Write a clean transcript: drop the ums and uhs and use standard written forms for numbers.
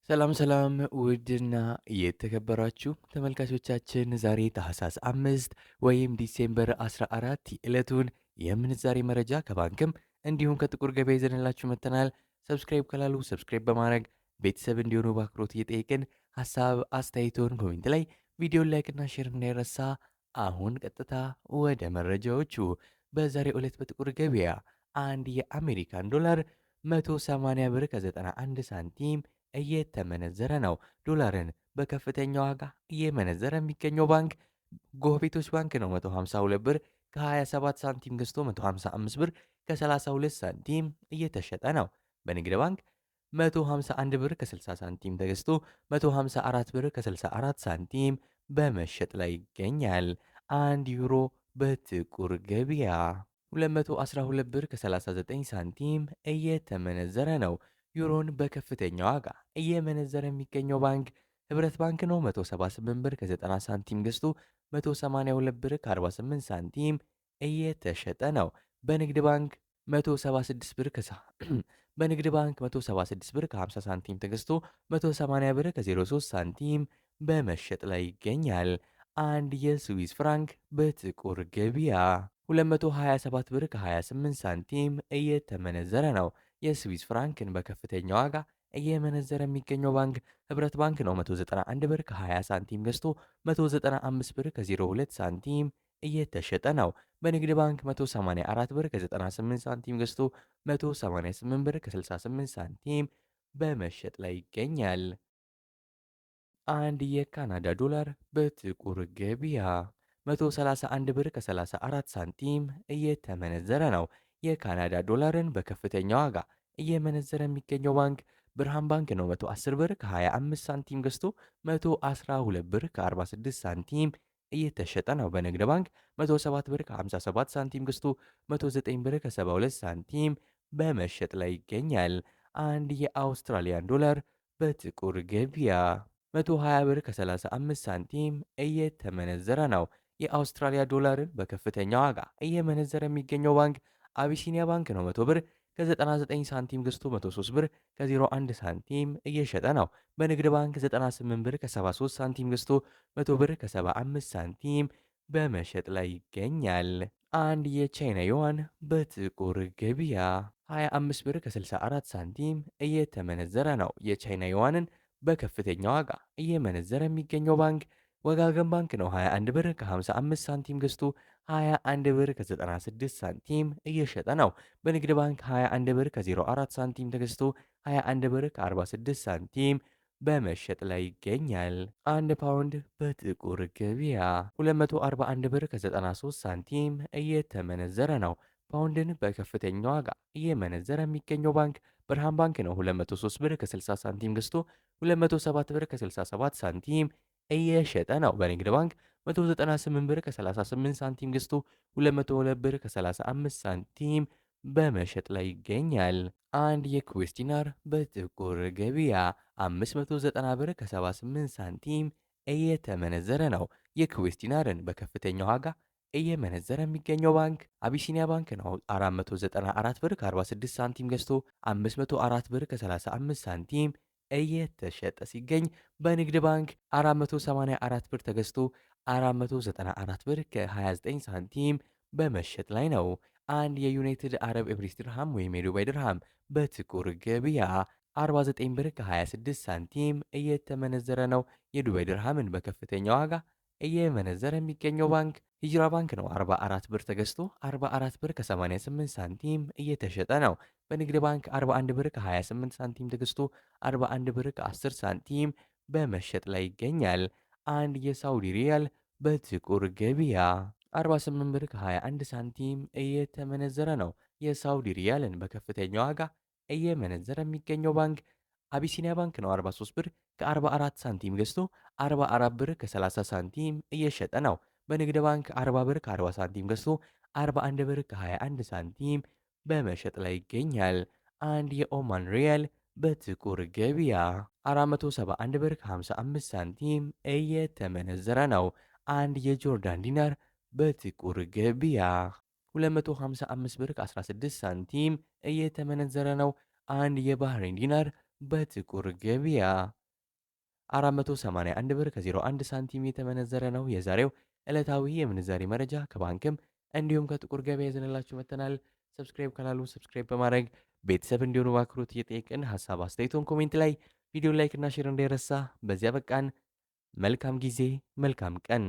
ሰላም ሰላም ውድና የተከበራችሁ ተመልካቾቻችን ዛሬ ታህሳስ 5 ወይም ዲሴምበር 14 የዕለቱን የምንዛሬ መረጃ ከባንክም እንዲሁም ከጥቁር ገበያ ይዘንላችሁ መጥተናል። ሰብስክራይብ ካላሉ ሰብስክራይብ በማድረግ ቤተሰብ እንዲሆኑ በአክብሮት እየጠየቅን ሀሳብ አስተያየቶን ኮሜንት ላይ ቪዲዮን ላይክና ሼር እንዳይረሳ። አሁን ቀጥታ ወደ መረጃዎቹ። በዛሬው ዕለት በጥቁር ገበያ አንድ የአሜሪካን ዶላር 180 ብር ከ91 ሳንቲም እየተመነዘረ ነው። ዶላርን በከፍተኛ ዋጋ እየመነዘረ የሚገኘው ባንክ ጎህ ቤቶች ባንክ ነው። 152 ብር ከ27 ሳንቲም ገዝቶ 155 ብር ከ32 ሳንቲም እየተሸጠ ነው። በንግድ ባንክ 151 ብር ከ60 ሳንቲም ተገዝቶ 154 ብር ከ64 ሳንቲም በመሸጥ ላይ ይገኛል። 1 ዩሮ በጥቁር ገበያ 212 ብር ከ39 ሳንቲም እየተመነዘረ ነው። ዩሮን በከፍተኛ ዋጋ እየመነዘረ የሚገኘው ባንክ ህብረት ባንክ ነው። 178 ብር ከ90 ሳንቲም ገዝቶ 182 ብር ከ48 ሳንቲም እየተሸጠ ነው። በንግድ ባንክ 176 ብር በንግድ ባንክ 176 ብር ከ50 ሳንቲም ተገዝቶ 180 ብር ከ03 ሳንቲም በመሸጥ ላይ ይገኛል። አንድ የስዊስ ፍራንክ በጥቁር ገበያ 227 ብር ከ28 ሳንቲም እየተመነዘረ ነው። የስዊስ ፍራንክን በከፍተኛ ዋጋ እየመነዘረ የሚገኘው ባንክ ህብረት ባንክ ነው። 191 ብር ከ20 ሳንቲም ገዝቶ 195 ብር ከ02 ሳንቲም እየተሸጠ ነው። በንግድ ባንክ 184 ብር ከ98 ሳንቲም ገዝቶ 188 ብር ከ68 ሳንቲም በመሸጥ ላይ ይገኛል። አንድ የካናዳ ዶላር በጥቁር ገበያ 131 ብር ከ34 ሳንቲም እየተመነዘረ ነው። የካናዳ ዶላርን በከፍተኛ ዋጋ እየመነዘረ የሚገኘው ባንክ ብርሃን ባንክ ነው። 110 ብር ከ25 ሳንቲም ገዝቶ 112 ብር ከ46 ሳንቲም እየተሸጠ ነው። በንግድ ባንክ 107 ብር ከ57 ሳንቲም ገዝቶ 109 ብር ከ72 ሳንቲም በመሸጥ ላይ ይገኛል። አንድ የአውስትራሊያን ዶላር በጥቁር ገበያ 120 ብር ከ35 ሳንቲም እየተመነዘረ ነው። የአውስትራሊያ ዶላርን በከፍተኛ ዋጋ እየመነዘረ የሚገኘው ባንክ አቢሲኒያ ባንክ ነው። 100 ብር ከ99 ሳንቲም ገዝቶ 103 ብር ከ01 ሳንቲም እየሸጠ ነው። በንግድ ባንክ 98 ብር ከ73 ሳንቲም ገዝቶ 100 ብር ከ75 ሳንቲም በመሸጥ ላይ ይገኛል። አንድ የቻይና ዩዋን በጥቁር ገበያ 25 ብር ከ64 ሳንቲም እየተመነዘረ ነው። የቻይና ዩዋንን በከፍተኛ ዋጋ እየመነዘረ የሚገኘው ባንክ ወጋገን ባንክ ነው። 21 ብር ከ55 ሳንቲም ገዝቶ 21 ብር ከ96 ሳንቲም እየሸጠ ነው። በንግድ ባንክ 21 ብር ከ04 ሳንቲም ተገዝቶ 21 ብር ከ46 ሳንቲም በመሸጥ ላይ ይገኛል። አንድ ፓውንድ በጥቁር ገበያ 241 ብር ከ93 ሳንቲም እየተመነዘረ ነው። ፓውንድን በከፍተኛ ዋጋ እየመነዘረ የሚገኘው ባንክ ብርሃን ባንክ ነው። 203 ብር ከ60 ሳንቲም ገዝቶ 207 ብር ከ67 ሳንቲም እየሸጠ ነው። በንግድ ባንክ 198 ብር ከ38 ሳንቲም ገዝቶ 202 ብር ከ35 ሳንቲም በመሸጥ ላይ ይገኛል። አንድ የኩዌስ ዲናር በጥቁር ገበያ 590 ብር ከ78 ሳንቲም እየተመነዘረ ነው። የኩዌስ ዲናርን በከፍተኛ ዋጋ እየመነዘረ የሚገኘው ባንክ አቢሲኒያ ባንክ ነው። 494 ብር ከ46 ሳንቲም ገዝቶ 504 ብር ከ35 ሳንቲም እየተሸጠ ሲገኝ በንግድ ባንክ 484 ብር ተገዝቶ 494 ብር ከ29 ሳንቲም በመሸጥ ላይ ነው። አንድ የዩናይትድ አረብ ኤምሬትስ ድርሃም ወይም የዱባይ ድርሃም በጥቁር ገበያ 49 ብር ከ26 ሳንቲም እየተመነዘረ ነው። የዱባይ ድርሃምን በከፍተኛ ዋጋ እየመነዘረ የሚገኘው ባንክ ሂጅራ ባንክ ነው። 44 ብር ተገዝቶ 44 ብር ከ88 ሳንቲም እየተሸጠ ነው። በንግድ ባንክ 41 ብር ከ28 ሳንቲም ተገዝቶ 41 ብር ከ10 ሳንቲም በመሸጥ ላይ ይገኛል። አንድ የሳውዲ ሪያል በጥቁር ገበያ 48 ብር ከ21 ሳንቲም እየተመነዘረ ነው። የሳውዲ ሪያልን በከፍተኛ ዋጋ እየመነዘረ የሚገኘው ባንክ አቢሲኒያ ባንክ ነው። 43 ብር ከ44 ሳንቲም ገዝቶ 44 ብር ከ30 ሳንቲም እየሸጠ ነው። በንግድ ባንክ 40 ብር ከ40 ሳንቲም ገዝቶ 41 ብር ከ21 ሳንቲም በመሸጥ ላይ ይገኛል። አንድ የኦማን ሪያል በጥቁር ገበያ 471 ብር ከ55 ሳንቲም እየተመነዘረ ነው። አንድ የጆርዳን ዲናር በጥቁር ገበያ 255 ብር ከ16 ሳንቲም እየተመነዘረ ነው። አንድ የባህሬን ዲናር በጥቁር ገበያ 481 ብር ከ01 ሳንቲም የተመነዘረ ነው። የዛሬው ዕለታዊ የምንዛሬ መረጃ ከባንክም እንዲሁም ከጥቁር ገበያ ይዘንላችሁ መጥተናል። ሰብስክራይብ ካላሉ ሰብስክራይብ በማድረግ ቤተሰብ እንዲሆኑ በአክብሮት እየጠየቅን ሀሳብ አስተያየቶን ኮሜንት ላይ ቪዲዮ ላይክ እና ሼር እንዳይረሳ። በዚያ በቃን። መልካም ጊዜ፣ መልካም ቀን